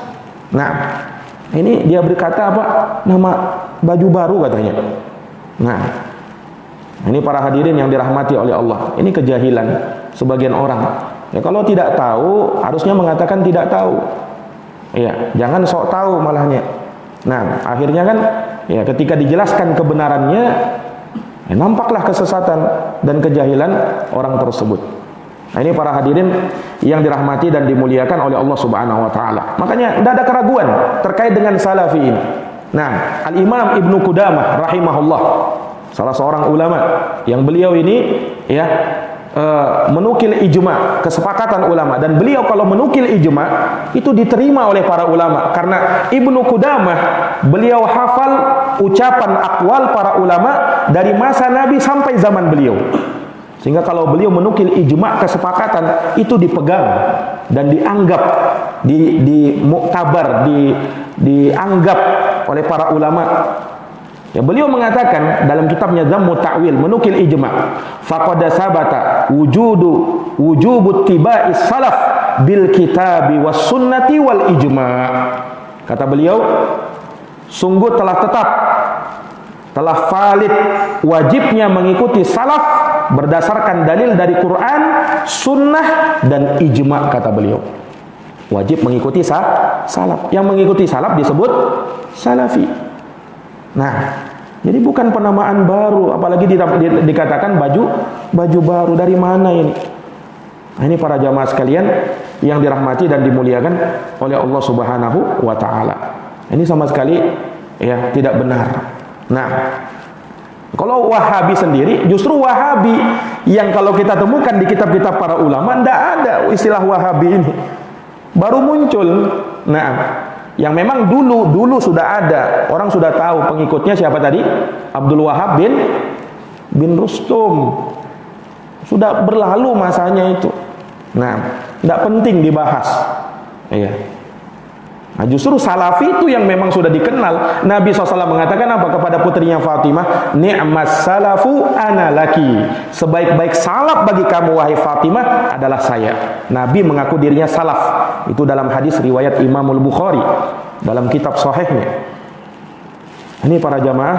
Nah, ini dia berkata apa? Nama baju baru katanya. Nah, Ini para hadirin yang dirahmati oleh Allah. Ini kejahilan sebagian orang. Ya, kalau tidak tahu harusnya mengatakan tidak tahu. Ya, jangan sok tahu malahnya. Nah, akhirnya kan ya ketika dijelaskan kebenarannya ya, nampaklah kesesatan dan kejahilan orang tersebut. Nah, ini para hadirin yang dirahmati dan dimuliakan oleh Allah Subhanahu wa taala. Makanya tidak ada keraguan terkait dengan salafi ini. Nah, Al-Imam Ibnu Qudamah rahimahullah, salah seorang ulama yang beliau ini ya menukil ijma, kesepakatan ulama, dan beliau kalau menukil ijma itu diterima oleh para ulama karena Ibnu Qudamah beliau hafal ucapan akwal para ulama dari masa Nabi sampai zaman beliau. Sehingga kalau beliau menukil ijma, kesepakatan itu dipegang dan dianggap di muktabar, dianggap oleh para ulama. Ya, beliau mengatakan dalam kitabnya Dhammu Ta'wil menukil ijma, faqad sabata wujubu tiba'is salaf bil kitabi was sunnati wal ijma. Kata beliau, sungguh telah tetap, telah valid wajibnya mengikuti salaf berdasarkan dalil dari Quran, sunnah, dan ijma. Kata beliau, wajib mengikuti salaf. Yang mengikuti salaf disebut salafi. Nah, jadi bukan penamaan baru, apalagi dikatakan baju baru. Dari mana ini? Nah, ini para jamaah sekalian yang dirahmati dan dimuliakan oleh Allah Subhanahu wa taala. Ini sama sekali ya tidak benar. Nah, kalau Wahabi sendiri, justru Wahabi yang kalau kita temukan di kitab-kitab para ulama, tidak ada istilah Wahabi ini, baru muncul. Nah, yang memang dulu sudah ada, orang sudah tahu pengikutnya siapa tadi? Abdul Wahab bin Rustum. Sudah berlalu masanya itu. Nah, tidak penting dibahas. Iya. Nah, justru salafi itu yang memang sudah dikenal. Nabi SAW mengatakan apa kepada putrinya Fatimah? Ni'mas salafu ana laki. Sebaik-baik salaf bagi kamu wahai Fatimah adalah saya. Nabi mengaku dirinya salaf. Itu dalam hadis riwayat Imamul Bukhari dalam kitab sahihnya. Ini para jamaah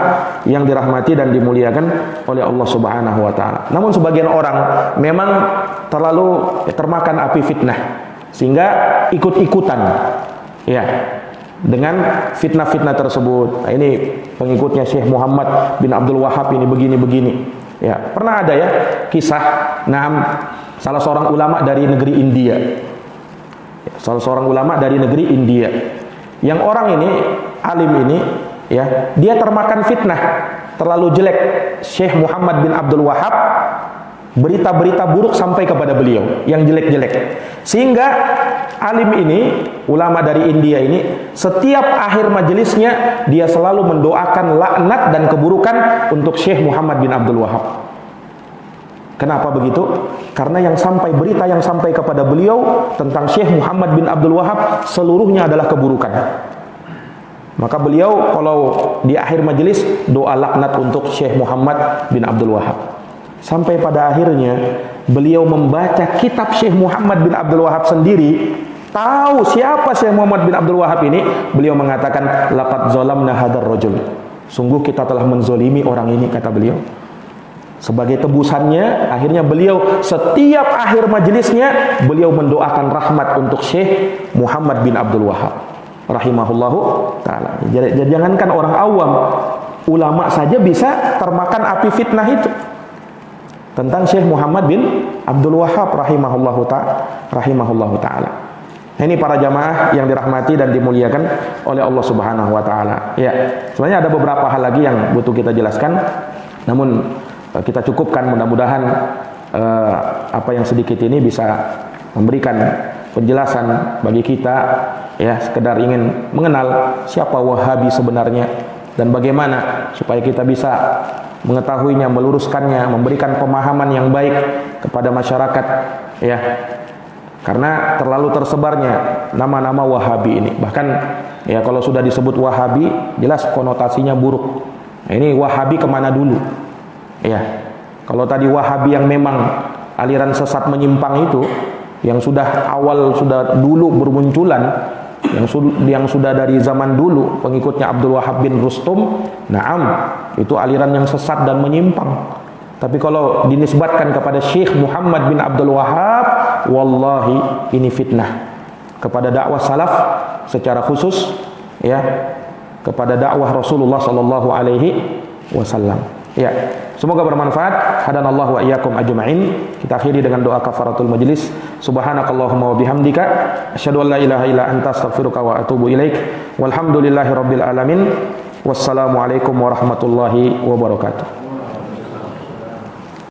yang dirahmati dan dimuliakan oleh Allah Subhanahu wa taala. Namun sebagian orang memang terlalu termakan api fitnah sehingga ikut-ikutan ya dengan fitnah-fitnah tersebut. Nah, ini pengikutnya Syekh Muhammad bin Abdul Wahab ini begini-begini. Ya, pernah ada ya kisah salah seorang ulama dari negeri India. Salah seorang ulama dari negeri India. Yang orang ini, alim ini, ya, dia termakan fitnah, terlalu jelek. Syekh Muhammad bin Abdul Wahab, berita-berita buruk sampai kepada beliau, yang jelek-jelek. Sehingga alim ini, ulama dari India ini, setiap akhir majelisnya, dia selalu mendoakan laknat dan keburukan untuk Syekh Muhammad bin Abdul Wahab. Kenapa begitu? Karena berita yang sampai kepada beliau tentang Syekh Muhammad bin Abdul Wahab seluruhnya adalah keburukan. Maka beliau kalau di akhir majelis doa laknat untuk Syekh Muhammad bin Abdul Wahab. Sampai pada akhirnya beliau membaca kitab Syekh Muhammad bin Abdul Wahab sendiri, tahu siapa Syekh Muhammad bin Abdul Wahab ini. Beliau mengatakan laqad zalamna hadzal rajul. Sungguh kita telah menzolimi orang ini, kata beliau. Sebagai tebusannya, akhirnya beliau setiap akhir majelisnya beliau mendoakan rahmat untuk Syekh Muhammad bin Abdul Wahab rahimahullahu taala. Jadi jangankan orang awam, ulama saja bisa termakan api fitnah itu tentang Syekh Muhammad bin Abdul Wahab rahimahullahu taala. Ini para jamaah yang dirahmati dan dimuliakan oleh Allah Subhanahu wa taala. Ya, sebenarnya ada beberapa hal lagi yang butuh kita jelaskan, namun kita cukupkan. Mudah-mudahan apa yang sedikit ini bisa memberikan penjelasan bagi kita, ya, sekedar ingin mengenal siapa Wahabi sebenarnya dan bagaimana supaya kita bisa mengetahuinya, meluruskannya, memberikan pemahaman yang baik kepada masyarakat, ya. Karena terlalu tersebarnya nama-nama Wahabi ini. Bahkan ya kalau sudah disebut Wahabi, jelas konotasinya buruk. Nah, ini Wahabi kemana dulu? Ya, kalau tadi Wahabi yang memang aliran sesat menyimpang itu, yang sudah dulu bermunculan, yang sudah dari zaman dulu pengikutnya Abdul Wahab bin Rustum, itu aliran yang sesat dan menyimpang. Tapi kalau dinisbatkan kepada Syekh Muhammad bin Abdul Wahhab, wallahi ini fitnah kepada dakwah salaf secara khusus, ya, kepada dakwah Rasulullah sallallahu alaihi wasallam. Ya, semoga bermanfaat. Hadanallahu wa iyyakum ajma'in. Kita akhiri dengan doa kafaratul majlis. Subhanakallahumma wa bihamdika asyhadu an la ilaha illa anta astaghfiruka wa atubu ilaik. Walhamdulillahirabbil alamin. Wassalamualaikum warahmatullahi wabarakatuh.